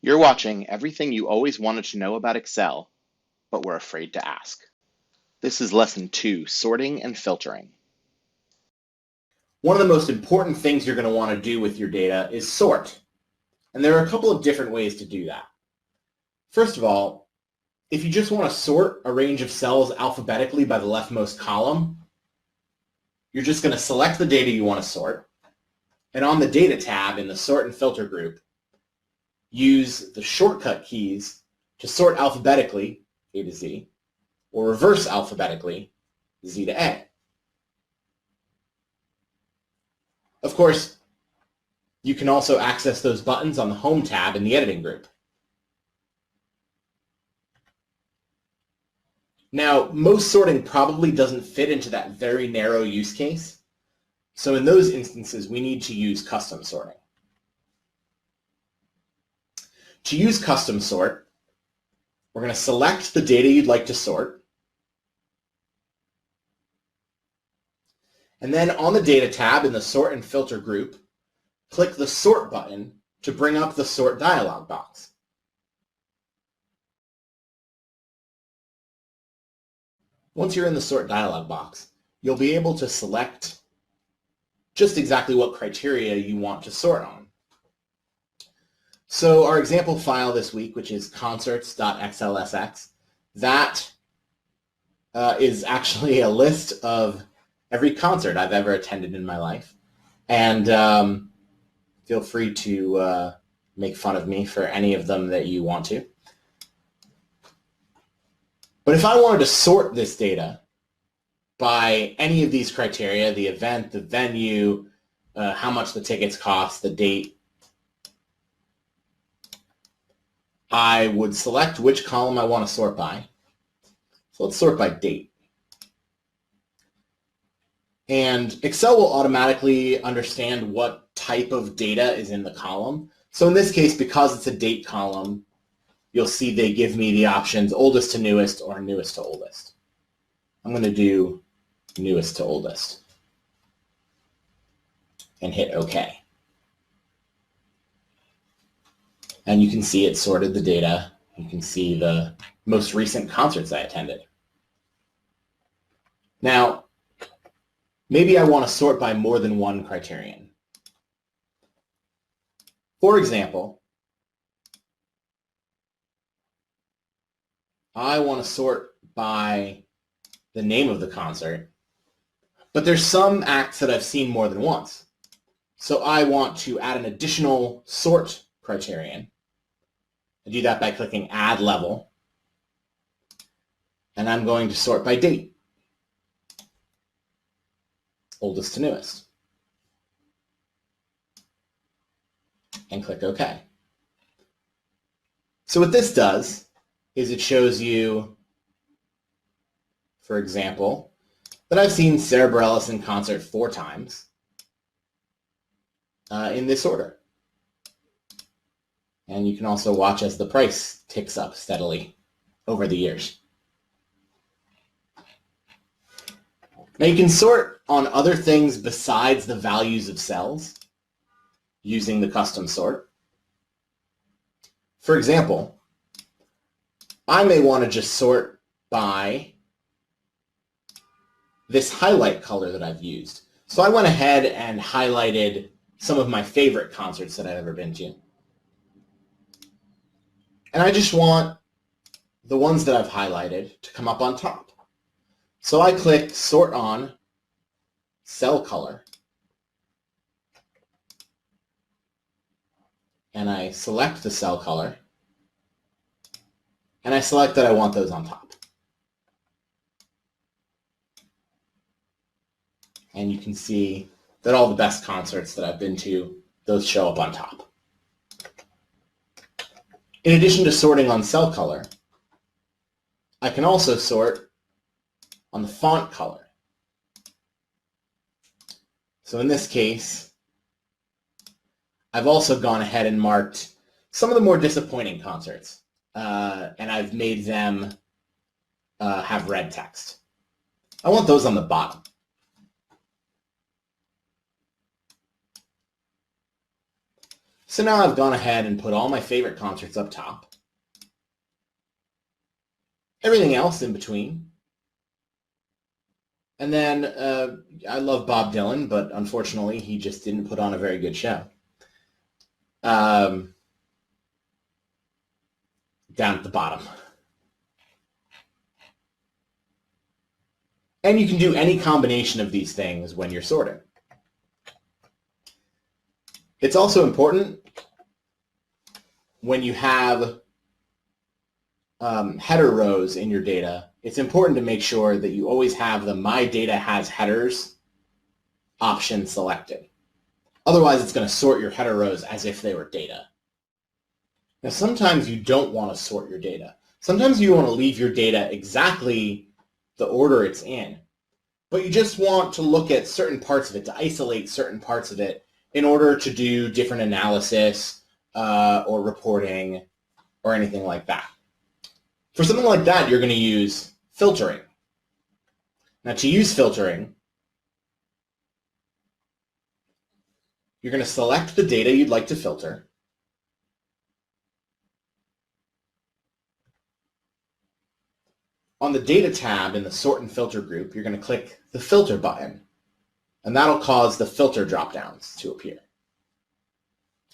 You're watching everything you always wanted to know about Excel, but were afraid to ask. This is Lesson 2, Sorting and Filtering. One of the most important things you're going to want to do with your data is sort. And there are a couple of different ways to do that. First of all, if you just want to sort a range of cells alphabetically by the leftmost column, you're just going to select the data you want to sort. And on the Data tab in the Sort and Filter group, use the shortcut keys to sort alphabetically, A to Z, or reverse alphabetically, Z to A. Of course, you can also access those buttons on the Home tab in the Editing group. Now, most sorting probably doesn't fit into that very narrow use case. So in those instances, we need to use custom sorting. To use custom sort, we're going to select the data you'd like to sort. And then on the Data tab in the Sort and Filter group, click the Sort button to bring up the Sort dialog box. Once you're in the Sort dialog box, you'll be able to select just exactly what criteria you want to sort on. So our example file this week, which is concerts.xlsx, that is actually a list of every concert I've ever attended in my life. And feel free to make fun of me for any of them that you want to. But if I wanted to sort this data by any of these criteria, the event, the venue, how much the tickets cost, the date, I would select which column I want to sort by. So let's sort by date. And Excel will automatically understand what type of data is in the column. So in this case, because it's a date column, you'll see they give me the options oldest to newest or newest to oldest. I'm going to do newest to oldest and hit OK. And you can see it sorted the data. You can see the most recent concerts I attended. Now, maybe I want to sort by more than one criterion. For example, I want to sort by the name of the concert, but there's some acts that I've seen more than once. So I want to add an additional sort criterion. I do that by clicking Add Level, and I'm going to sort by date, oldest to newest, and click OK. So what this does is it shows you, for example, that I've seen Sarah Bareilles in concert 4 times in this order. And you can also watch as the price ticks up steadily over the years. Now you can sort on other things besides the values of cells using the custom sort. For example, I may want to just sort by this highlight color that I've used. So I went ahead and highlighted some of my favorite concerts that I've ever been to. And I just want the ones that I've highlighted to come up on top. So I click Sort on Cell Color. And I select the cell color. And I select that I want those on top. And you can see that all the best concerts that I've been to, those show up on top. In addition to sorting on cell color, I can also sort on the font color. So in this case, I've also gone ahead and marked some of the more disappointing concerts, and I've made them have red text. I want those on the bottom. So now I've gone ahead and put all my favorite concerts up top. Everything else in between. And then I love Bob Dylan, but unfortunately he just didn't put on a very good show. Down at the bottom. And you can do any combination of these things when you're sorting. It's also important when you have header rows in your data, it's important to make sure that you always have the My Data Has Headers option selected. Otherwise, it's going to sort your header rows as if they were data. Now, sometimes you don't want to sort your data. Sometimes you want to leave your data exactly the order it's in, but you just want to look at certain parts of it, to isolate certain parts of it in order to do different analysis or reporting or anything like that. For something like that, you're going to use filtering. Now, to use filtering, you're going to select the data you'd like to filter. On the Data tab in the Sort and Filter group, you're going to click the Filter button, and that'll cause the filter dropdowns to appear.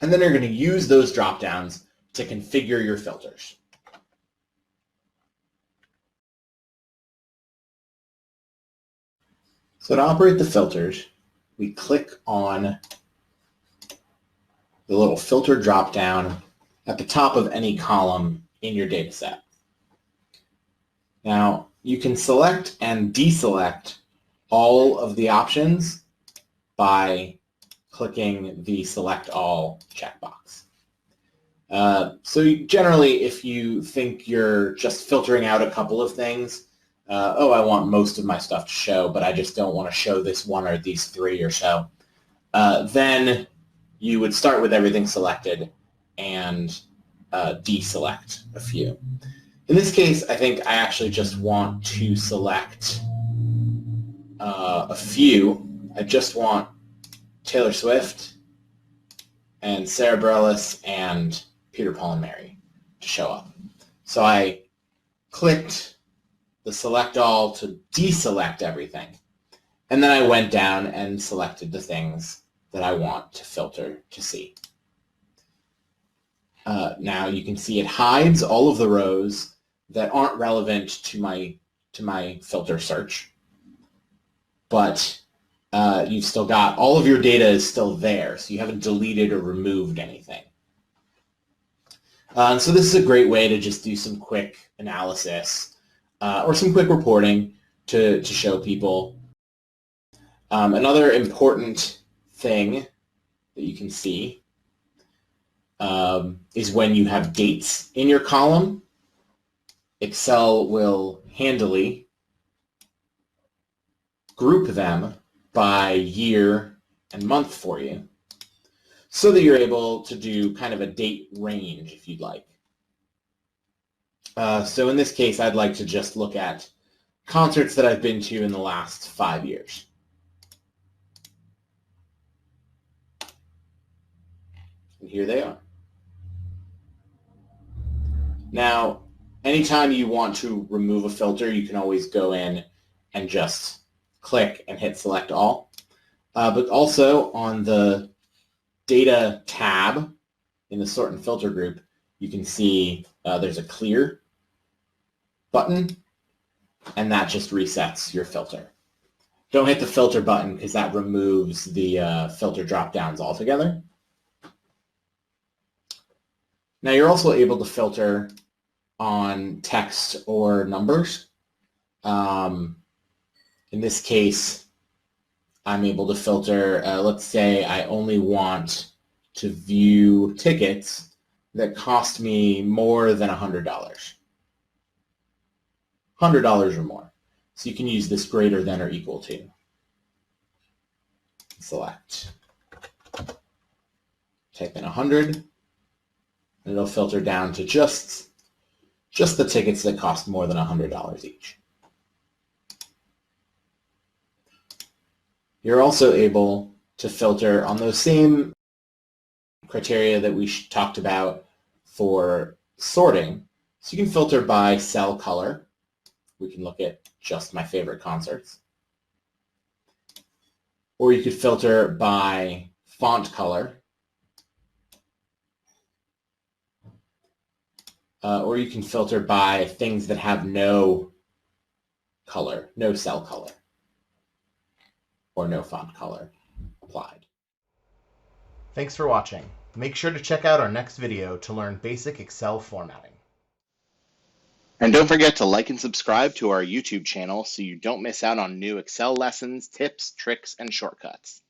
And then you're going to use those dropdowns to configure your filters. So to operate the filters, we click on the little filter dropdown at the top of any column in your data set. Now, you can select and deselect all of the options by clicking the Select All checkbox. So generally, if you think you're just filtering out a couple of things, I want most of my stuff to show, but I just don't want to show this one or these three or so, then you would start with everything selected and deselect a few. In this case, I think I actually just want to select a few. I just want Taylor Swift and Sarah Bareilles and Peter, Paul, and Mary to show up. So I clicked the Select All to deselect everything. And then I went down and selected the things that I want to filter to see. Now you can see it hides all of the rows that aren't relevant to my filter search. But you've still got, all of your data is still there, so you haven't deleted or removed anything. So this is a great way to just do some quick analysis or some quick reporting to show people. Another important thing that you can see is when you have dates in your column, Excel will handily group them by year and month for you so that you're able to do kind of a date range if you'd like. So in this case, I'd like to just look at concerts that I've been to in the last 5 years. And here they are. Now, anytime you want to remove a filter, you can always go in and just click and hit Select All. But also on the Data tab in the Sort and Filter group, you can see there's a Clear button, and that just resets your filter. Don't hit the Filter button because that removes the filter drop-downs altogether. Now you're also able to filter on text or numbers. In this case, I'm able to filter, let's say I only want to view tickets that cost me more than $100. $100 or more. So you can use this greater than or equal to. Select. Type in 100, and it'll filter down to just the tickets that cost more than $100 each. You're also able to filter on those same criteria that we talked about for sorting. So you can filter by cell color. We can look at just my favorite concerts. Or you could filter by font color. Or you can filter by things that have no color, no cell color, or no font color applied. Thanks for watching. Make sure to check out our next video to learn basic Excel formatting. And don't forget to like and subscribe to our YouTube channel so you don't miss out on new Excel lessons, tips, tricks, and shortcuts.